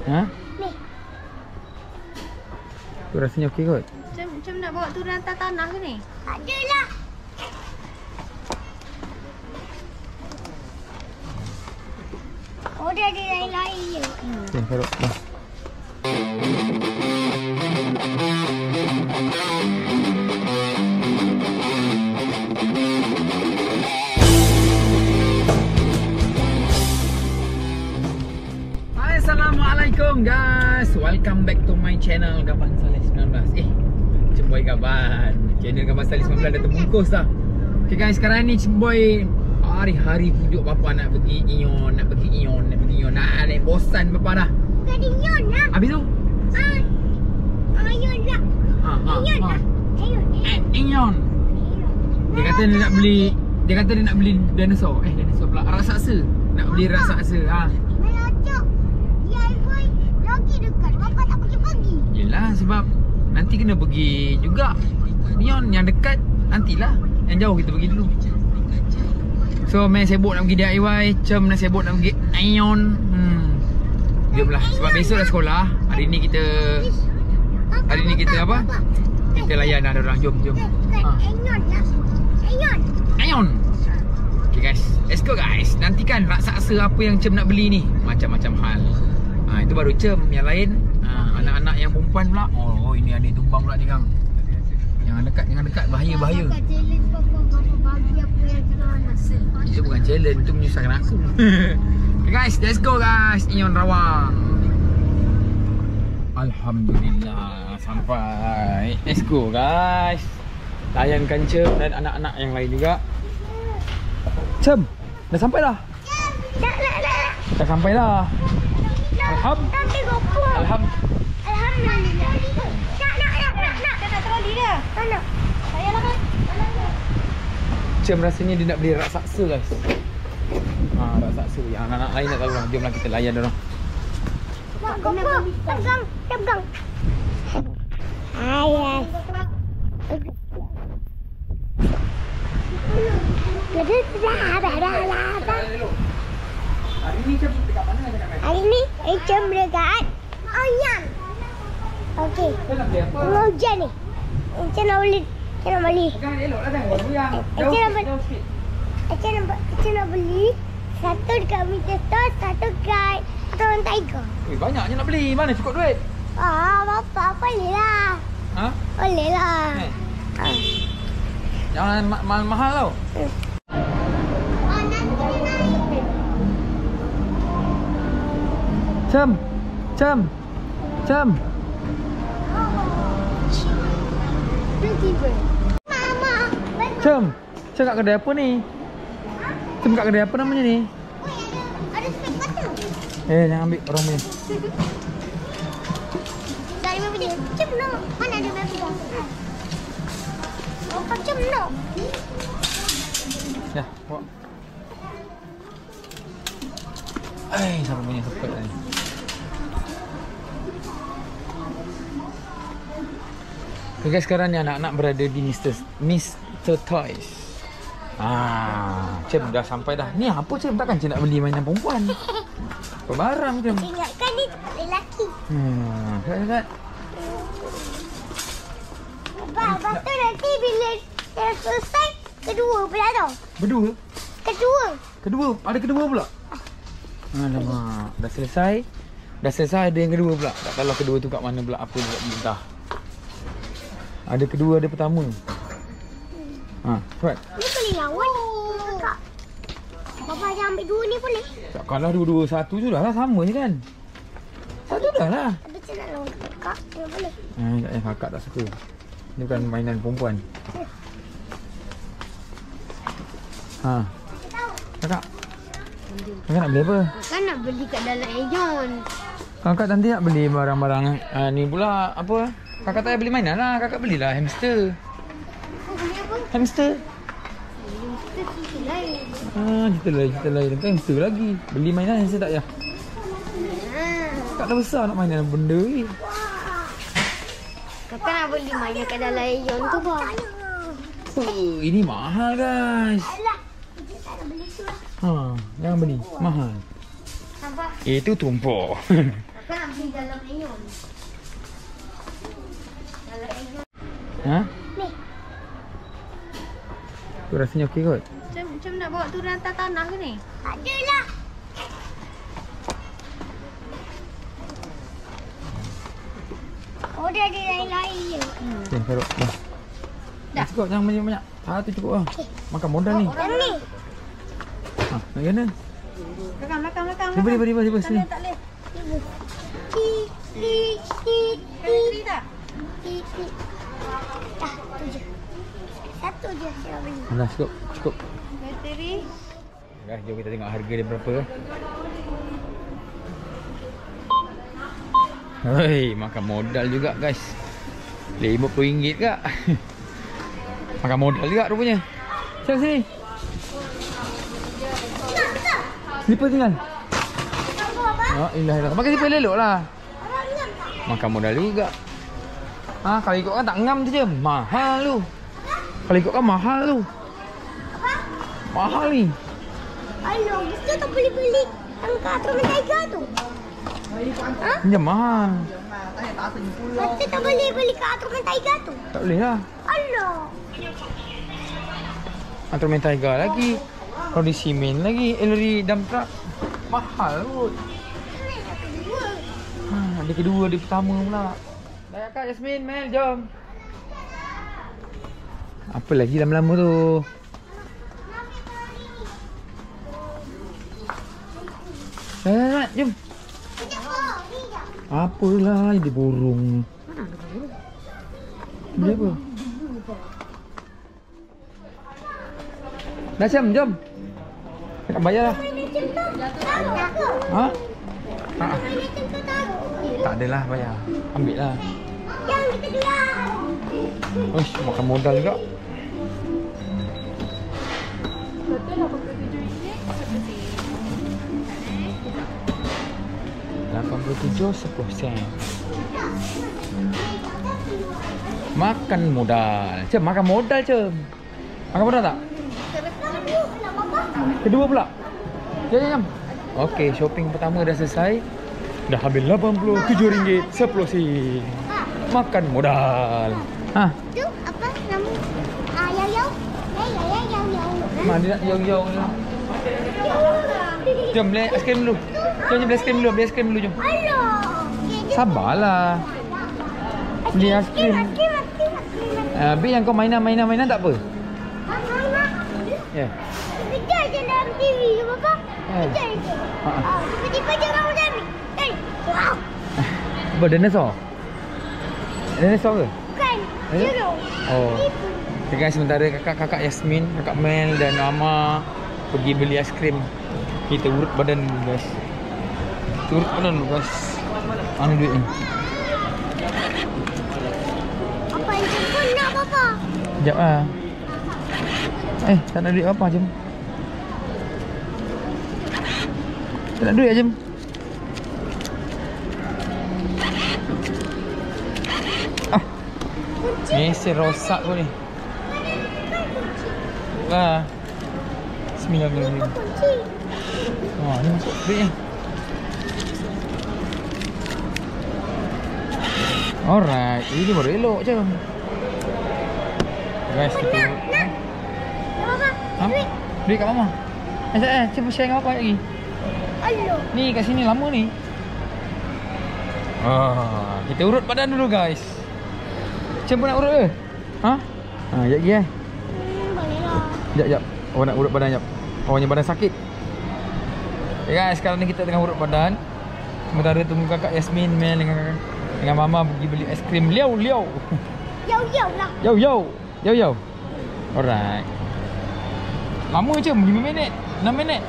Ha? Ni. Tu rasanya okey kot. Macam nak bawa turun atas tanah ke ni? Tak adalah. Oh, dia ada lain-lain je. Okey, taruh. Dah. Assalamualaikum guys. Welcome back to my channel Gaban Saleh 19. Cemboy Gaban. Channel Gaban Saleh 19 dah terbungkus dah. Okay guys, sekarang ni Cemboy hari-hari pujuk bapa nak pergi Ion, nak pergi Ion. Nak bosan bapa dah. Bukan Ion lah. Habis tu? Ion lah. Ion lah. Ion. Dia kata dia nak beli, dinosaur. Dinosaur pula. Raksasa. Nak beli raksasa. Melacak. DIY lagi dekat. Bapa tak pergi-pergi. Yelah, sebab nanti kena pergi juga. Ion yang dekat nantilah. Yang jauh kita pergi dulu. So, main sibuk nak pergi DIY. Cem nak sibuk nak pergi Ion. Jomlah. Sebab besok dah sekolah. Hari ni kita apa? Kita layan dah orang. Jom. Ion lah. Ion. Okay guys, let's go guys. Nantikan raksasa apa yang Cem nak beli ni. Macam-macam hal. Itu baru Cem. Yang lain anak-anak yang perempuan pula. Oh ini ada tumbang pula ni Kang. Jangan dekat. Bahaya. Bukan challenge bapa bagi apa yang kita rasa. Itu bukan challenge, itu menyusahkan aku. Okay guys, let's go guys. Ion Rawang. Alhamdulillah sampai. Let's go guys. Layankan Cem dan anak-anak yang lain juga. Cem, dah sampai dah? Dah sampai dah. Alhamdulillah. Alhamdulillah. Nak troli dia. Nak. Saya lah kan. Cem rasanya dia nak beli raksasa guys. Raksasa. Yang anak-anak lain tak tahu lah. Jomlah kita layan dia orang. Tegang. Ayah. Hari ni Cem dekat mana dekat mana? Hari ni Cem dekat Ayam. Okey. Hujan ni. Cem nak beli. Jangan elok lah jangan goyang. Cem nak beli satu dekat Meter Store, satu dekat Town Tiger. Banyaknya nak beli. Mana cukup duit? Bapa boleh lah. Boleh lah. Jangan mahal tau. Cem. Mama. Cem kat kedai apa ni? Cem kat kedai apa namanya ni? Ada spek batu. Jangan ambil orang punya. Dari mana punya? Cem no. Mana ada babi dah? Cem no. Ya, bawa. Siapa punya sepet ni? Okay guys, sekarang ni anak-anak berada di Mr. Toys. Cem dah sampai dah. Ni apa Cem? Takkan Cem nak beli mainan perempuan? Apa barang Cem? Ingatkan ni lelaki. Kat. Lepas tu nanti bila dah selesai, kedua pula tau. Berdua? Kedua. Ada kedua pula? Alamak. Dah selesai ada yang kedua pula. Tak tahu lah kedua tu kat mana pula. Apa dia entah. Ada kedua, ada pertama. Right. Ni boleh lawan. Kakak. Bapa jangan ambil dua ni boleh? Takkanlah dua-dua satu tu dah lah. Sama je kan? Satu dah lah. Tapi saya nak lawan kakak. Tak boleh. Kakak tak suka. Ni bukan mainan perempuan. Kakak. Kakak nak beli apa? Kan nak beli kat dalam Ion. Kakak nanti nak beli barang-barang ni pula apa? Kakak tak payah beli mainan lah. Kakak belilah hamster. Beli apa? Hamster. Cerita lain. Cerita lain. Kan hamster lagi. Beli mainan hamster tak payah. Kakak dah besar nak mainan benda ni. Kakak nak beli mainan kat dalam Ion tu bang. Ini mahal guys. Jangan beli. Mahal. Nampak? Itu tumpuk. Kan di dalam ayun. Dalam ayun. Ha? Ni. Tu rasanya okey kot. Macam nak bawa turun atas tanah ke ni? Tak adalah. Oh, dia ada lain-lain je. Okey, taruh. Dah. Dah cukup, jangan banyak-banyak. Satu cukup lah. Makan modal ni. Yang ni. Ha, nak kena. Belakang. Tiba, sini. Tak boleh. Ti. Tak? Dah, tu je. Satu je saya beli. Dah cukup. Bateri. Guys, jom kita tengok harga dia berapa. Hei, makan modal juga guys. RM50 kak. Makan modal juga rupanya. Sini. Slipper tinggal. Oh, ilah. Pakai slipper elok lah. Makan modal juga. Ha, kalau ikut kan tak ngam tu je. Mahal tu. Kalau ikut kan mahal tu. Mahal ni. Ayoh, mesti tak boleh beli angkat Roman Tiger tu. Ha? Dia mahal. Mesti tak boleh beli kat Roman Tiger tu. Tak boleh lah. Alah. Antara main Tiger lagi. Kalau di simen lagi. Ellery dump truck. Mahal kot. Ha, dia kedua, dia pertama pula. Dah Kak Yasmin, Mel, jom. Apa lagi lama-lama tu? Jom. Apalah, dia burung. Dia apa? Dah jom. Nak bayar lah. Ha? Ha? Tak adalah bayar. Ambil lah. Yang kita gelar. Uish, makan modal juga. Betul RM87.10 sen. Makan modal. Makan modal, Makan modal tak? Kedua pula. Jom. Okey, shopping pertama dah selesai. Dah habis RM87.10 sen. Makan modal. Ha. Tu apa nama? Yau. Mana dia nak yau-yau ni? Jom beli aiskrim dulu. Jom beli aiskrim dulu, jom. Alah. Sabarlah. Beli aiskrim. Habis yang kau mainan tak apa? Ya. Kejar je dalam TV ke bapa? Kejar je. Tiba-tiba je orang macam ni. Wow. Apa, dinosaur? Dinosaur ke? Bukan. Zero. Oh. Okay guys, sementara kakak Yasmin, kakak Mel dan Mama pergi beli aiskrim. Kita urut badan dulu guys. Mana duit ni? Apa yang jemput nak bapa? Sekejap lah. Tak nak duit apa, jom. Tak nak duit, jom. Mesin rosak pun ni. Lah. Bismillahirrahmanirrahim. Kunci. Ni masuk duit ni. Alright, ini baru elok je. Guys, kita Nak. Bapa. ha? Duit kat mama. Cuba share dengan apa lagi? Alah. Ni kat sini lama ni. Kita urut badan dulu guys. Macam nak urut ke? Ha? Sekejap lagi Boleh lah. Sekejap. Orang nak urut badan sekejap. Orangnya badan sakit. Okay guys, sekarang ni kita tengah urut badan. Sementara tunggu kakak Yasmin, Mel dengan Mama pergi beli aiskrim liau. Yau lah. Yo. Alright. Lama je, 5 minit, 6 minit.